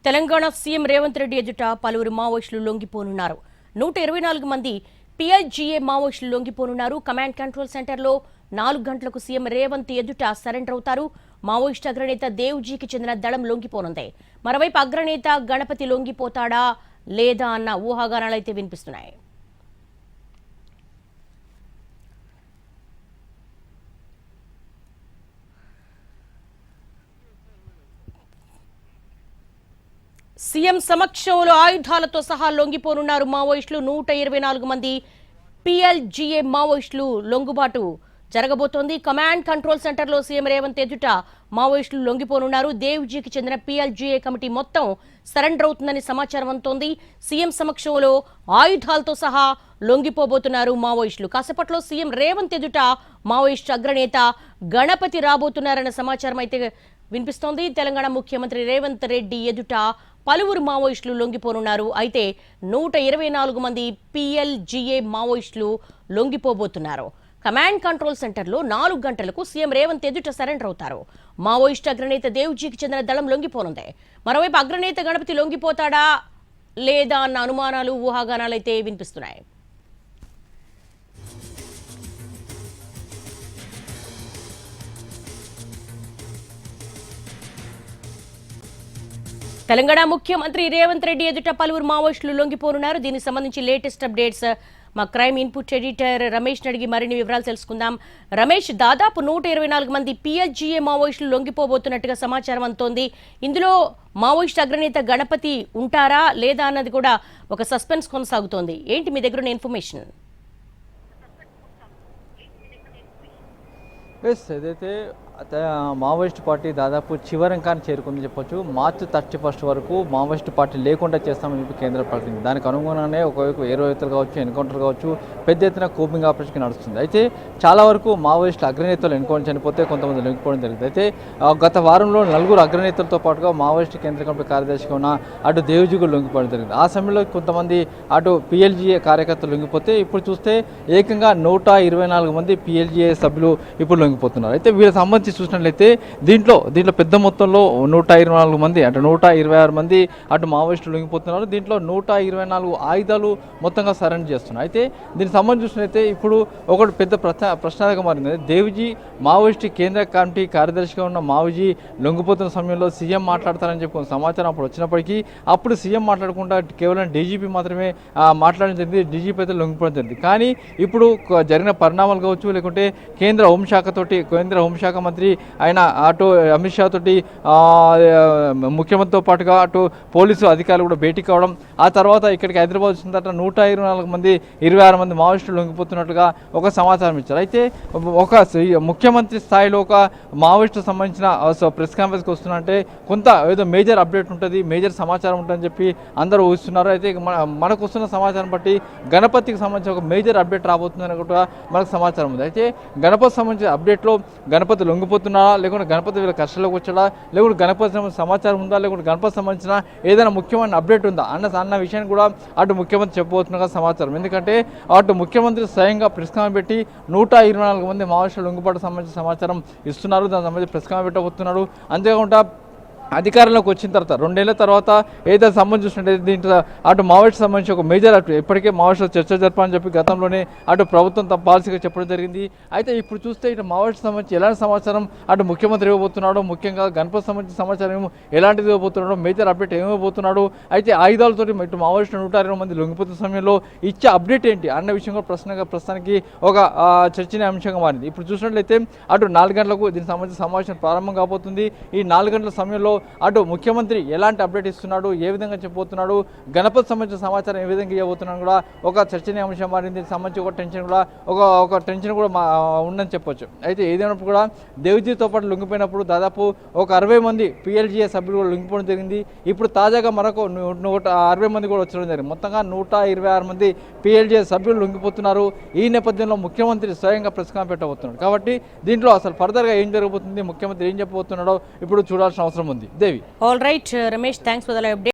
Telangana CM Revanth Reddy ఎదుట పలువురు మావోయిస్టులు లొంగిపోనున్నారు. 124 మంది పీఎల్జీఏ మావోయిస్టులు లొంగిపోనున్నారు. కమాండ్ కంట్రోల్ సెంటర్లో 4 గంటలకు సీఎం రేవంత్ ఎదుట సరెండర్ అవుతారు. మావోయిస్టు అగ్రనేత దేవ్జీకి చెందిన దళం లొంగిపోనుంది. మరోవైపు అగ్రనేత గణపతి లొంగిపోతాడా లేదా అన్న ఊహాగానాలైతే వినిపిస్తున్నాయి. సీఎం సమక్షంలో ఆయుధాలతో సహా లొంగిపోనున్నారు మావోయిస్టులు. 124 మంది పీఎల్జీఏ మావోయిస్టులు లొంగుబాటు జరగబోతోంది. కమాండ్ కంట్రోల్ సెంటర్లో సీఎం రేవంత్ ఎదుట మావోయిస్టులు లొంగిపోనున్నారు. దేవ్జీకి చెందిన పీఎల్జీఏ కమిటీ మొత్తం సరెండర్ అవుతుందని సమాచారం అందుతోంది. సీఎం సమక్షంలో ఆయుధాలతో సహా లొంగిపోబోతున్నారు మావోయిస్టులు. కాసేపట్లో సీఎం రేవంత్ ఎదుట మావోయిస్టు అగ్రనేత గణపతి రాబోతున్నారన్న సమాచారం అయితే వినిపిస్తోంది. తెలంగాణ ముఖ్యమంత్రి రేవంత్ రెడ్డి ఎదుట పలువురు మావోయిస్టులు లొంగిపోనున్నారు. అయితే 124 మంది పీఎల్జీఏ మావోయిస్టులు లొంగిపోబోతున్నారు. కమాండ్ కంట్రోల్ సెంటర్లో 4 గంటలకు సీఎం రేవంత్ ఎదుట సరెండర్ అవుతారు. మావోయిస్టు అగ్రనేత దేవ్జీకి చెందిన దళం లొంగిపోనుంది. మరోవైపు అగ్రనేత గణపతి లొంగిపోతాడా లేదా అన్న అనుమానాలు ఊహాగానాలైతే వినిపిస్తున్నాయి. తెలంగాణ ముఖ్యమంత్రి రేవంత్ రెడ్డి ఎదుట పలువురు మావోయిస్టులు లొంగిపోనున్నారు. దీనికి సంబంధించి లేటెస్ట్ అప్డేట్స్ మా క్రైమ్ ఇన్పుట్ ఎడిటర్ రమేష్ అడిగి మరిన్ని వివరాలు తెలుసుకుందాం. రమేష్, దాదాపు 124 మంది పీఎల్జీఏ మావోయిస్టులు లొంగిపోబోతున్నట్టుగా సమాచారం అందుతోంది. ఇందులో మావోయిస్టు అగ్రనేత గణపతి ఉంటారా లేదా అన్నది కూడా ఒక సస్పెన్స్ కొనసాగుతోంది. ఏంటి మీ దగ్గర ఉన్న ఇన్ఫర్మేషన్? ఏదైతే మావోయిస్ట్ పార్టీ దాదాపు చివరంకాన్ని చేరుకుందని చెప్పొచ్చు. మార్చి 31 వరకు మావోయిస్ట్ పార్టీ లేకుండా చేస్తామని చెప్పి కేంద్ర ప్రకటించింది. దానికి అనుగుణంగానే ఒకవైపు ఏరోవేత్తలు కావచ్చు, ఎన్కౌంటర్ కావచ్చు, పెద్ద ఎత్తున కూపింగ్ ఆపరేషన్ నడుస్తుంది. అయితే చాలా వరకు మావోయిస్టు అగ్రనేతలు ఎన్కౌంటర్ చనిపోతే కొంతమంది లొంగిపోవడం జరిగింది. అయితే గత వారంలో 4 అగ్రనేతలతో పాటుగా మావోయిస్టు కేంద్ర కమిటీ కార్యదర్శిగా ఉన్న అటు దేవ్జీకు లొంగిపోవడం జరిగింది. ఆ సమయంలో కొంతమంది అటు పీఎల్జీఏ కార్యకర్తలు లొంగిపోతే ఇప్పుడు చూస్తే ఏకంగా 124 మంది పీఎల్జీఏ సభ్యులు ఇప్పుడు లొంగిపోతున్నారు. అయితే వీళ్ళకి సంబంధించి చూసినట్లయితే దీంట్లో పెద్ద మొత్తంలో 124 మంది అంటే 126 మంది అటు మావోయిస్టులు లొంగిపోతున్నారు. దీంట్లో 124 ఆయుధాలు మొత్తంగా సరెండర్ చేస్తున్నారు. అయితే దీనికి సంబంధించి చూసినట్లయితే ఇప్పుడు ఒకటి పెద్ద ప్రశ్నగా మారింది. దేవ్జీ మావోయిస్టు కేంద్ర కమిటీ కార్యదర్శిగా ఉన్న మావోజీ లొంగిపోతున్న సమయంలో సీఎం మాట్లాడతారని చెప్పి సమాచారం అప్పుడు వచ్చినప్పటికీ అప్పుడు సీఎం మాట్లాడకుండా కేవలం డీజీపీ మాత్రమే మాట్లాడడం జరిగింది. డీజీపీ అయితే లొంగిపోవడం జరిగింది. కానీ ఇప్పుడు జరిగిన పరిణామాలు కావచ్చు, లేకుంటే కేంద్ర హోంశాఖ మంత్రి ఆయన అటు అమిత్ షా తోటి ముఖ్యమంత్రితో పాటుగా అటు పోలీసు అధికారులు కూడా భేటీ కావడం, ఆ తర్వాత ఇక్కడికి హైదరాబాద్ వచ్చిన తర్వాత 124 మంది 26 మంది మావోయిస్టులు లొంగిపోతున్నట్టుగా ఒక సమాచారం ఇచ్చారు. అయితే ఒక ముఖ్యమంత్రి స్థాయిలో ఒక మావోయిస్టు సంబంధించిన ప్రెస్ కాన్ఫరెన్స్కి వస్తున్నట్టే కొంత ఏదో మేజర్ అప్డేట్ ఉంటుంది, మేజర్ సమాచారం ఉంటుందని చెప్పి అందరూ ఊహిస్తున్నారు. అయితే మనకు వస్తున్న సమాచారం బట్టి గణపతికి సంబంధించిన ఒక మేజర్ అప్డేట్ రాబోతుందని కూడా మనకు సమాచారం ఉంది. అయితే గణపతి సంబంధించిన అప్డేట్లో గణపతి లొంగిపోతున్నాడా, లేకుంటే గణపతి వీళ్ళ కష్టాలకు వచ్చాడా, లేకుంటే గణపతి సమాచారం ఉందా, లేకుంటే గణపతి సంబంధించిన ఏదైనా ముఖ్యమైన అప్డేట్ ఉందా అన్న విషయాన్ని కూడా అటు ముఖ్యమంత్రి చెప్పబోతున్నగా సమాచారం. ఎందుకంటే అటు ముఖ్యమంత్రి స్వయంగా ప్రెస్ కాన్ఫరెన్స్ పెట్టి 124 మంది మావోయిస్టులు లొంగిపాటుకు సంబంధించిన సమాచారం ఇస్తున్నారు. దానికి సంబంధించి ప్రెస్ కాన్ఫరెన్స్ పెట్టబోతున్నాడు. అంతేకాకుండా అధికారంలోకి వచ్చిన తర్వాత 2 నెలల తర్వాత ఏదైతే సంబంధించి చూసినట్టు దీంట్లో అటు మావోయిస్ట్ సంబంధించి ఒక మేజర్ ఇప్పటికే మావోయిస్టుల చర్చ జరపాలని చెప్పి గతంలోనే అటు ప్రభుత్వం తమ పాలసీగా చెప్పడం జరిగింది. అయితే ఇప్పుడు చూస్తే ఇటు మావోయిస్ట్ సంబంధించి ఎలాంటి సమాచారం అటు ముఖ్యమంత్రి ఇవ్వబోతున్నాడు, ముఖ్యంగా గణపతి సంబంధించిన సమాచారం ఎలాంటిది ఇవ్వబోతున్నాడు, మేజర్ అప్డేట్ ఏమివ్వబోతున్నాడు, అయితే ఆయుధాలతో ఇటు మావోయిస్టు 120 మంది లొంగిపోతున్న సమయంలో ఇచ్చే అప్డేట్ ఏంటి అన్న విషయం కూడా ప్రస్తుతానికి ఒక చర్చనీయాంశంగా మారింది. ఇప్పుడు చూసినట్లయితే అటు 4 గంటలకు దీనికి సంబంధించిన సమావేశం ప్రారంభం కాబోతుంది. ఈ 4 గంటల సమయంలో అటు ముఖ్యమంత్రి ఎలాంటి అప్డేట్ ఇస్తున్నాడు, ఏ విధంగా చెప్పబోతున్నాడు, గణపతి సంబంధించిన సమాచారం ఏ విధంగా ఇవ్వబోతున్నాడు కూడా ఒక చర్చనీయాంశం మారింది. దీనికి సంబంధించి ఒక టెన్షన్ కూడా ఉందని చెప్పొచ్చు. అయితే ఏదైనప్పుడు కూడా దేవ్జీతో పాటు లొంగిపోయినప్పుడు దాదాపు ఒక 60 మంది పీఎల్జీఏ సభ్యులు కూడా లొంగిపోవడం జరిగింది. ఇప్పుడు తాజాగా మరొక 160 మంది కూడా వచ్చడం జరిగింది. మొత్తంగా 126 మంది పీఎల్జీఏ సభ్యులు లొంగిపోతున్నారు. ఈ నేపథ్యంలో ముఖ్యమంత్రి స్వయంగా ప్రెస్ కాన్ఫరెన్స్ పెట్టబోతున్నాడు. కాబట్టి దీంట్లో అసలు ఫర్దర్గా ఏం జరగబోతుంది, ముఖ్యమంత్రి ఏం చెప్పబోతున్నాడో ఇప్పుడు చూడాల్సిన అవసరం ఉంది. దేవి. All right, Ramesh, thanks for the update.